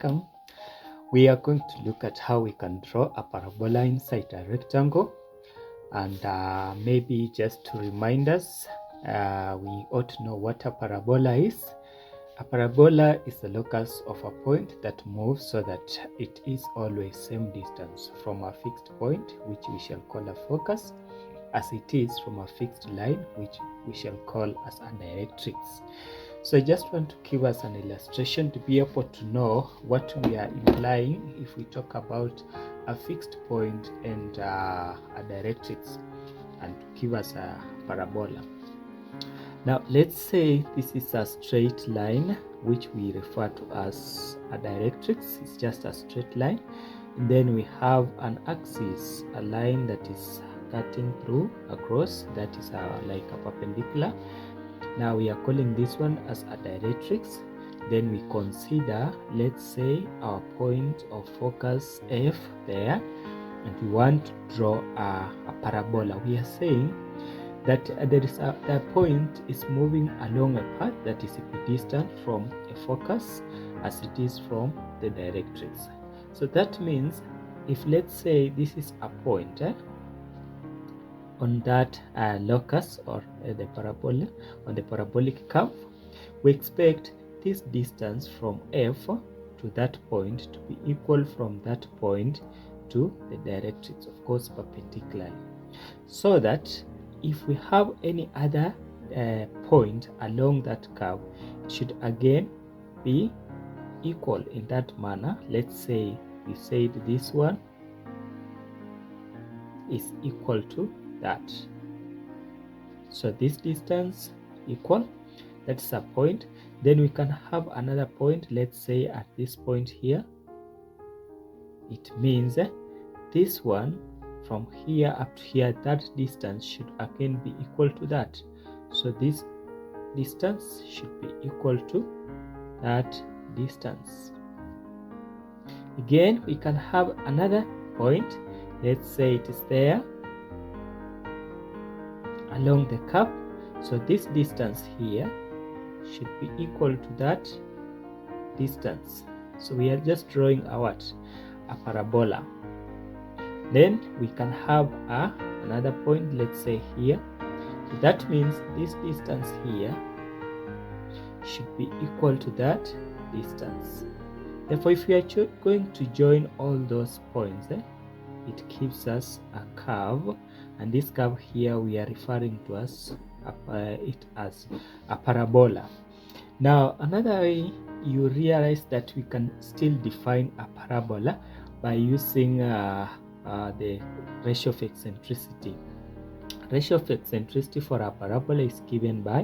welcome. We are going to look at how we can draw a parabola inside a rectangle, and maybe just to remind us, we ought to know what a parabola is. A parabola is the locus of a point that moves so that it is always same distance from a fixed point, which we shall call a focus, as it is from a fixed line, which we shall call as a directrix. So I just want to give us an illustration to be able to know what we are implying if we talk about a fixed point and a directrix, and to give us a parabola. Now let's say this is a straight line, which we refer to as a directrix. It's just a straight line. And then we have an axis, a line that is cutting through across, that is like a perpendicular. Now we are calling this one as a directrix. Then we consider, let's say, our point of focus F there, and we want to draw a parabola. We are saying that the point is moving along a path that is equidistant from a focus as it is from the directrix. So that means if, let's say, this is a point on that locus or the parabola, on the parabolic curve, we expect this distance from F to that point to be equal from that point to the directrix, of course perpendicularly, so that if we have any other point along that curve, it should again be equal in that manner. Let's say we said this one is equal to that, so this distance equal, that's a point. Then we can have another point, let's say at this point here. It means this one from here up to here, that distance should again be equal to that, so this distance should be equal to that distance. Again, we can have another point, let's say it is there along the curve, so this distance here should be equal to that distance. So we are just drawing a parabola. Then we can have another point, let's say here. So that means this distance here should be equal to that distance. Therefore, if we are going to join all those points, it gives us a curve, and this curve here we are referring to as it as a parabola. Now another way you realize that we can still define a parabola by using the ratio of eccentricity. Ratio of eccentricity for a parabola is given by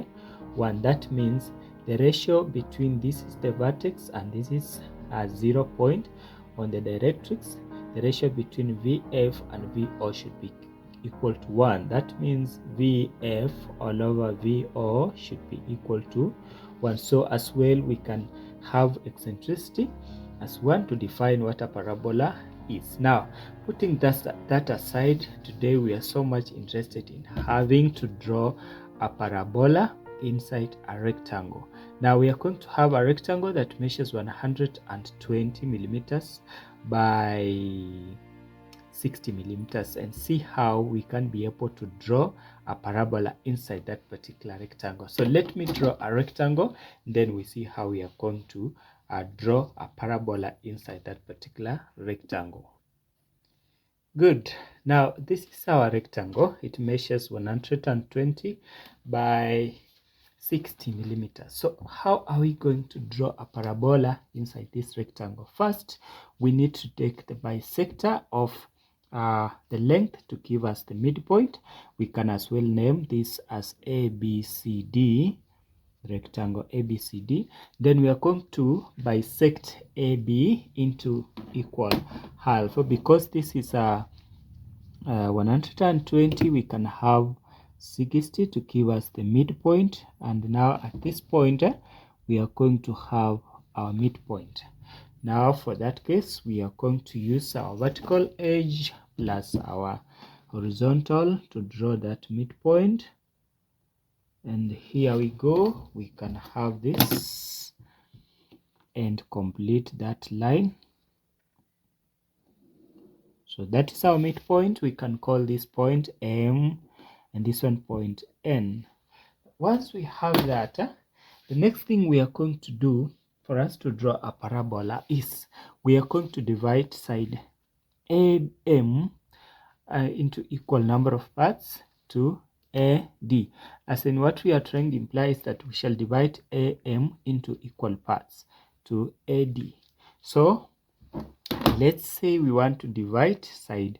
1. That means the ratio between this is the vertex and this is a 0 point on the directrix. The ratio between VF and VO should be equal to 1. That means VF all over VO should be equal to 1. So as well we can have eccentricity as 1 to define what a parabola is. Now, putting that aside, today we are so much interested in having to draw a parabola inside a rectangle. Now we are going to have a rectangle that measures 120 millimeters by 60 millimeters, and see how we can be able to draw a parabola inside that particular rectangle. So let me draw a rectangle, then we see how we are going to draw a parabola inside that particular rectangle. Good. Now this is our rectangle. It measures 120 by 60 millimeters. So how are we going to draw a parabola inside this rectangle? First, we need to take the bisector of the length to give us the midpoint. We can as well name this as ABCD, rectangle ABCD. Then we are going to bisect AB into equal half. Because this is a 120, we can have 60 to give us the midpoint, and now at this point we are going to have our midpoint. Now for that case, we are going to use our vertical edge plus our horizontal to draw that midpoint, and here we go. We can have this and complete that line. So that is our midpoint. We can call this point M and this one point N. Once we have that, the next thing we are going to do for us to draw a parabola is we are going to divide side AM into equal number of parts to AD. As in, what we are trying to imply is that we shall divide AM into equal parts to AD. So let's say we want to divide side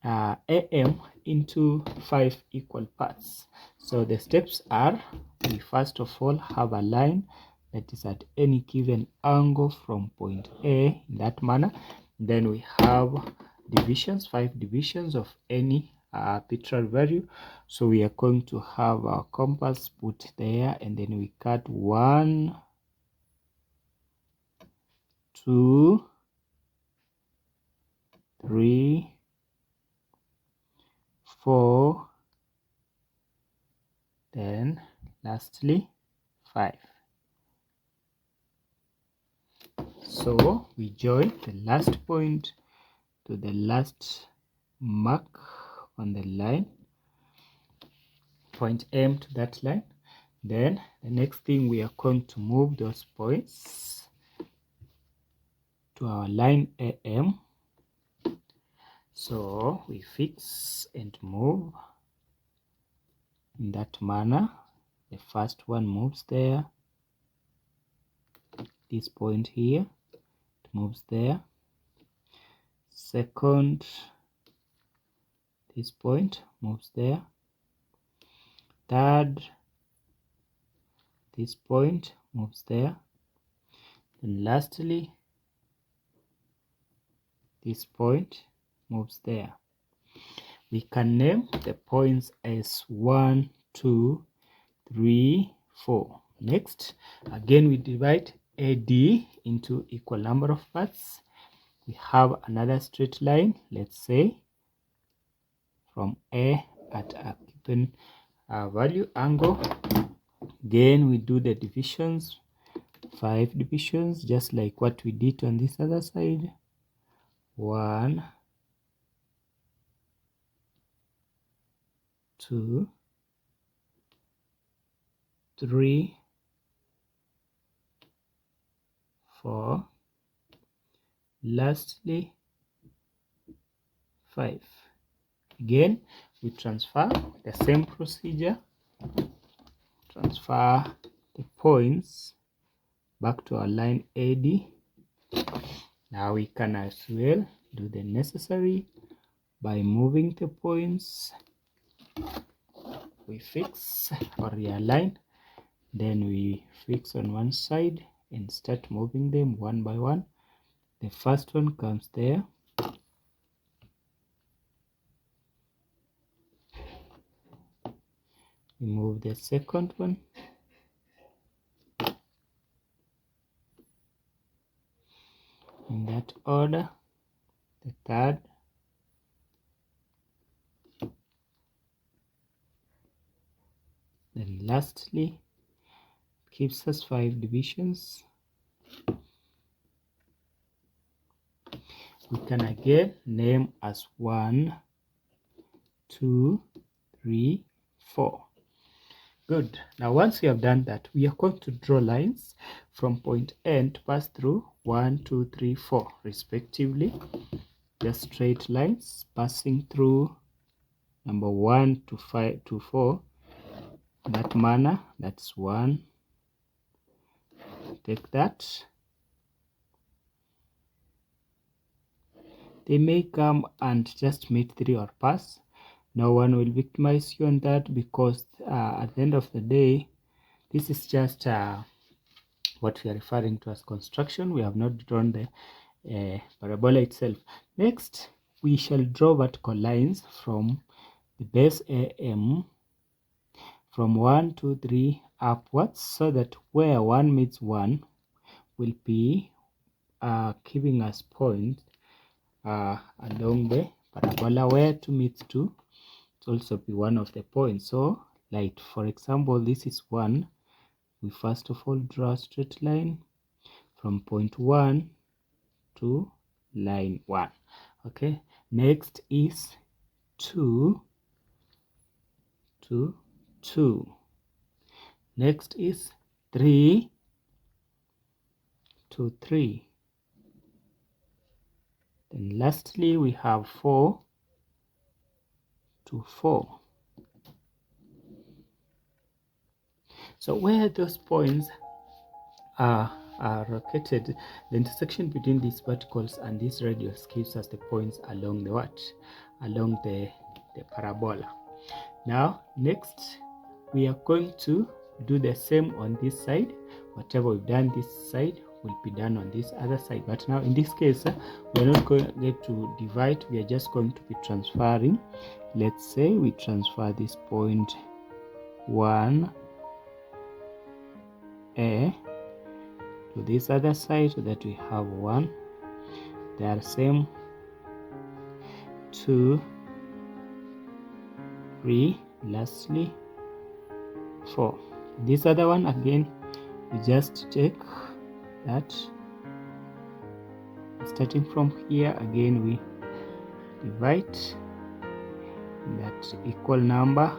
AM into 5 equal parts. So the steps are, we first of all have a line that is at any given angle from point A in that manner. Then we have divisions, 5 divisions of any arbitrary value. So we are going to have our compass put there, and then we cut 1, 2, 3, 4, then lastly 5. So we join the last point to the last mark on the line, point M to that line. Then the next thing, we are going to move those points to our line AM. So we fix and move in that manner. The first one moves there, this point here, it moves there. Second, this point moves there. Third, this point moves there. And lastly, this point moves there. We can name the points as 1, 2, 3, 4. Next, again we divide AD into equal number of parts. We have another straight line, let's say from A at a given value angle. Again we do the divisions, 5 divisions, just like what we did on this other side. 1, 2, 3, 4, lastly 5. Again we transfer the same procedure, transfer the points back to our line AD. Now we can as well do the necessary by moving the points. We fix or realign, then we fix on one side and start moving them one by one. The first one comes there, we move the second one, in that order, the third, then lastly gives us 5 divisions. We can again name as 1, 2, 3, 4. Good. Now once we have done that, we are going to draw lines from point N to pass through 1, 2, 3, 4 respectively. Just straight lines passing through number 1 to 5 to 4 in that manner. That's 1. Take that. They may come and just meet 3 or pass. No one will victimize you on that, because at the end of the day, this is just what we are referring to as construction. We have not drawn the parabola itself. Next, we shall draw vertical lines from the base AM from 1, 2, 3 upwards, so that where 1 meets 1 will be giving us point along the parabola. Where 2 meets 2 will also be one of the points. So like for example, this is 1. We first of all draw a straight line from point 1 to line 1. Okay, next is 2 to 2. Next is 3 to 3. Then lastly we have 4 to 4. So where those points are located, the intersection between these verticals and these radials gives us the points along the what? Along the parabola. Now next we are going to do the same on this side. Whatever we've done this side will be done on this other side, but now in this case we're not going to divide, we are just going to be transferring. Let's say we transfer this point 1A to this other side so that we have 1. They are same, 2, 3, lastly 4. This other one again, we just take that, starting from here again we divide that equal number.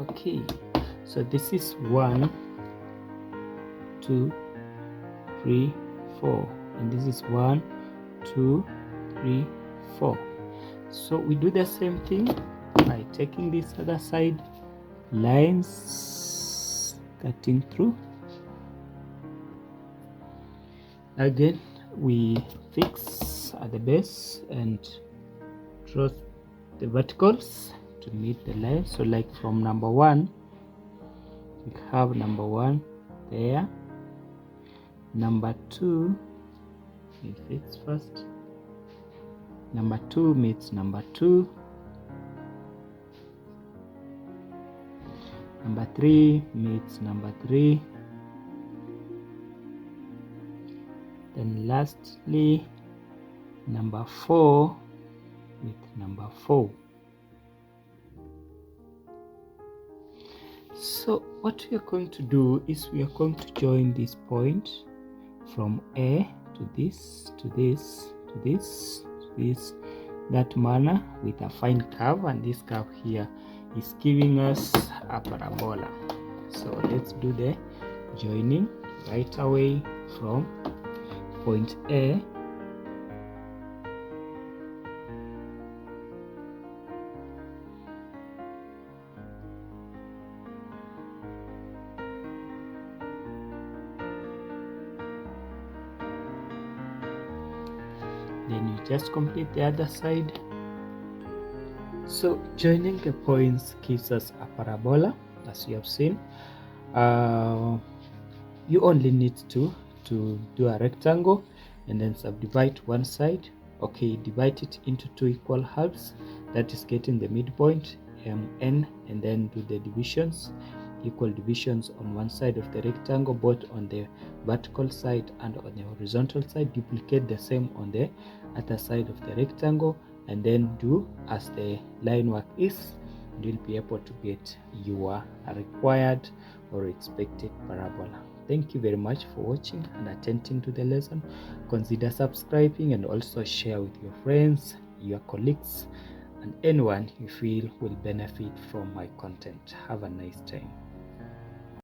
Okay, so this is 1, 2, 3, 4, and this is 1, 2, 3, 4. So we do the same thing by taking this other side, lines cutting through. Again we fix at the base and draw the verticals to meet the line. So like from number 1 we have number 1 there, number 2 we fix first, number 2 meets number 2, number 3 meets number 3, then lastly number 4 with number 4. So what we are going to do is we are going to join this point from A to this, to this, to this, to this, that manner with a fine curve, and this curve here is giving us a parabola. So let's do the joining right away from point A then you just complete the other side. So joining the points gives us a parabola, as you have seen. You only need to do a rectangle and then subdivide one side. Okay, divide it into 2 equal halves, that is getting the midpoint MN, and then do the divisions, equal divisions on one side of the rectangle, both on the vertical side and on the horizontal side. Duplicate the same on the other side of the rectangle, and then do as the line work is, and you'll be able to get your required or expected parabola. Thank you very much for watching and attending to the lesson. Consider subscribing and also share with your friends, your colleagues, and anyone you feel will benefit from my content. Have a nice time.